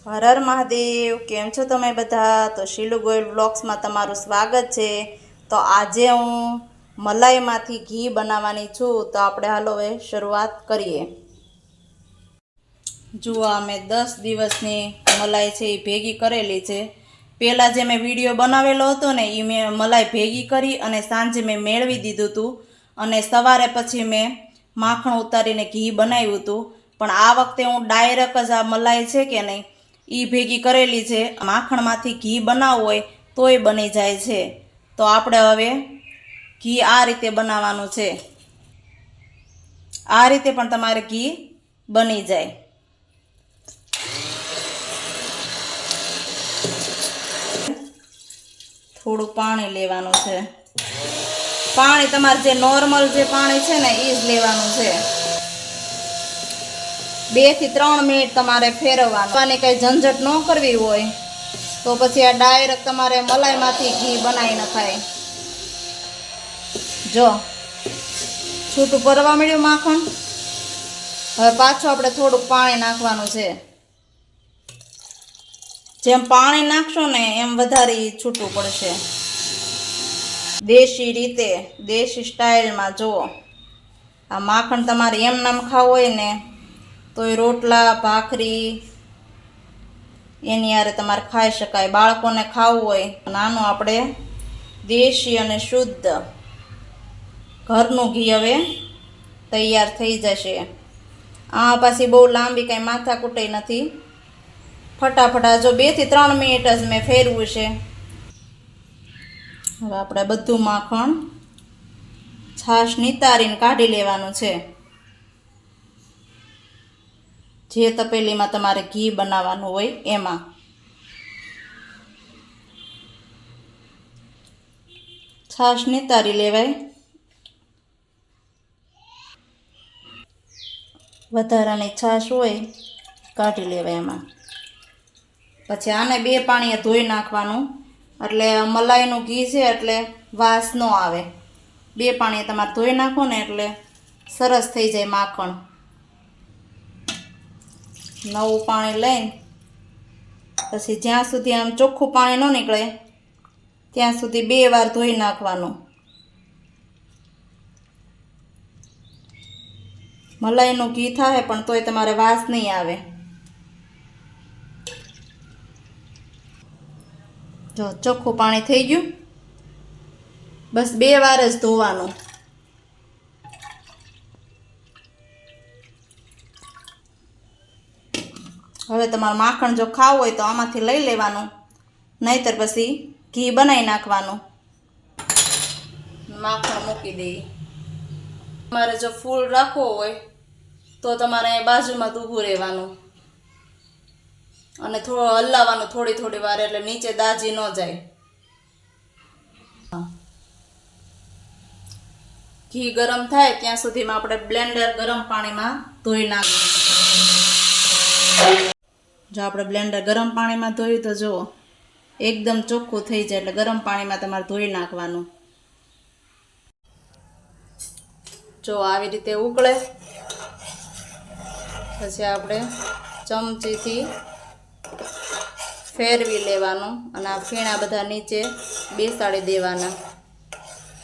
હર હર મહાદેવ। કેમ છો તમે બધા? તો શીલુ ગોયલ વ્લોગ્સમાં તમારું સ્વાગત છે। તો આજે હું મલાઈમાંથી ઘી બનાવવાની છું। તો આપણે હાલો હવે શરૂઆત કરીએ। જુઓ અમે 10 દિવસની મલાઈ છે એ ભેગી કરેલી છે। પહેલાં જે મેં વિડીયો બનાવેલો હતો ને એ મેં મલાઈ ભેગી કરી અને સાંજે મેં મેળવી દીધું હતું અને સવારે પછી મેં માખણ ઉતારીને ઘી બનાવ્યું હતું। પણ આ વખતે હું ડાયરેક્ટ જ આ મલાઈ છે કે નહીં એ ભેગી કરેલી છે। માખણમાંથી ઘી બનાવવું હોય તોય બની જાય છે। તો આપણે હવે ઘી આ રીતે બનાવવાનું છે। આ રીતે પણ તમારે ઘી બની જાય। થોડું પાણી લેવાનું છે। પાણી તમારે જે નોર્મલ જે પાણી છે ને એ જ લેવાનું છે। 2 થી 3 મિનિટ તમારે ફેરવવાનું। આની કઈ ઝંઝટ ન કરવી હોય તો પછી આ ડાયરેક્ટ તમારે મલાઈમાંથી ઘી બનાવી નખાય। જો છૂટું પરવા મળ્યું માખણ। હવે પાછું આપણે થોડુંક પાણી નાખવાનું છે। જેમ પાણી નાખશો ને એમ વધારે છૂટું પડશે। દેશી રીતે દેશી સ્ટાઇલમાં જુઓ આ માખણ તમારે એમ નામ ખાવું હોય ને તો એ રોટલા ભાખરી એની હારે તમારે ખાઈ શકાય। બાળકોને ખાવું હોય નાનું આપણે દેશી અને શુદ્ધ ઘરનું ઘી હવે તૈયાર થઈ જશે। આ પાછી બહુ લાંબી કાંઈ માથાકૂટે નથી। ફટાફટ જો 2 થી 3 મિનિટ જ મેં ફેરવું છે। હવે આપણે બધું માખણ છાશ નિતારીને કાઢી લેવાનું છે। જે તપેલીમાં તમારે ઘી બનાવવાનું હોય એમાં છાશ નિતારી લેવાય। વધારાની છાશ હોય કાઢી લેવાય એમાં। પછી આને 2 પાણીએ ધોઈ નાખવાનું એટલે મલાઈનું ઘી છે એટલે વાસ ન આવે। 2 પાણીએ તમારે ધોઈ નાખો ને એટલે સરસ થઈ જાય માખણ। નવું પાણી લઈને પછી જ્યાં સુધી આમ ચોખ્ખું પાણી ન નીકળે ત્યાં સુધી 2 વાર ધોઈ નાખવાનું। મલાઈનું ઘી થાય પણ તોય તમારે વાસ નહીં આવે। જો ચોખ્ખું પાણી થઈ ગયું। બસ 2 વાર જ ધોવાનું। હવે તમારે માખણ જો ખાવું હોય તો આમાંથી લઈ લેવાનું નહીંતર પછી ઘી બનાવી નાખવાનું। માખણ મૂકી દઈએ। તમારે જો ફૂલ રાખવો હોય તો તમારે બાજુમાં ઊભું રહેવાનું અને થોડું હલાવવાનું થોડી વાર એટલે નીચે દાજી ન જાય। ઘી ગરમ થાય ત્યાં સુધીમાં આપણે બ્લેન્ડર ગરમ પાણીમાં ધોઈ નાખવાનું। જો આપણે બ્લેન્ડર ગરમ પાણીમાં ધોયું તો જુઓ એકદમ ચોખ્ખું થઈ જાય એટલે ગરમ પાણીમાં તમારે ધોઈ નાખવાનું। જો આવી રીતે ઉકળે પછી આપણે ચમચીથી ફેરવી લેવાનું અને આ ફીણા બધા નીચે બેસાડી દેવાના।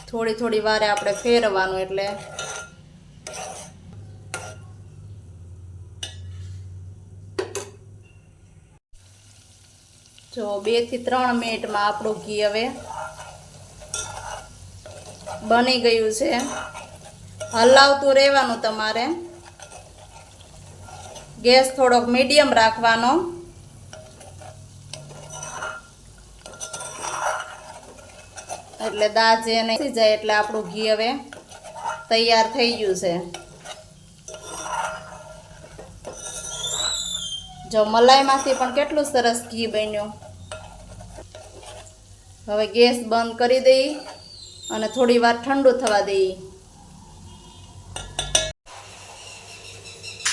થોડી વારે આપણે ફેરવવાનું એટલે જો 2 થી 3 મિનિટમાં આપણું ઘી હવે બની ગયું છે। હલાવતું રહેવાનું તમારે। ગેસ થોડોક મીડિયમ રાખવાનો એટલે દાજે નહીં થઈ જાય। એટલે આપણું ઘી હવે તૈયાર થઈ ગયું છે। જો મલાઈમાંથી પણ કેટલું સરસ ઘી બન્યું। હવે ગેસ બંધ કરી દઈએ અને થોડી વાર ઠંડુ થવા દઈએ।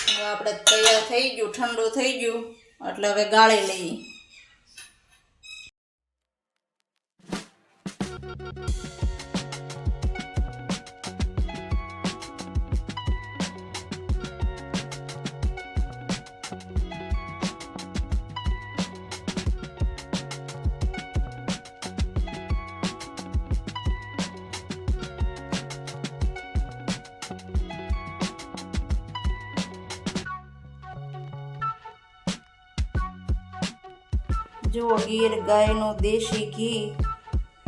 હવે આપણે તૈયાર થઈ ગયું ઠંડુ થઈ ગયું એટલે હવે ગાળી લઈએ। જુઓ ગીર ગાયનું દેશી ઘી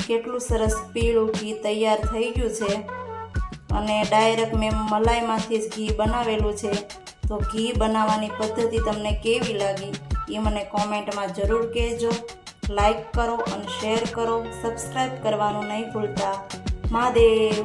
કેટલું સરસ પીળું ઘી તૈયાર થઈ ગયું છે અને ડાયરેક્ટ મેં મલાઈમાંથી જ ઘી બનાવેલું છે. તો ઘી બનાવવાની પદ્ધતિ તમને કેવી લાગી એ મને કોમેન્ટમાં જરૂર કહેજો. લાઈક કરો અને શેર કરો. સબસ્ક્રાઈબ કરવાનું નહીં ભૂલતા. મહાદેવ.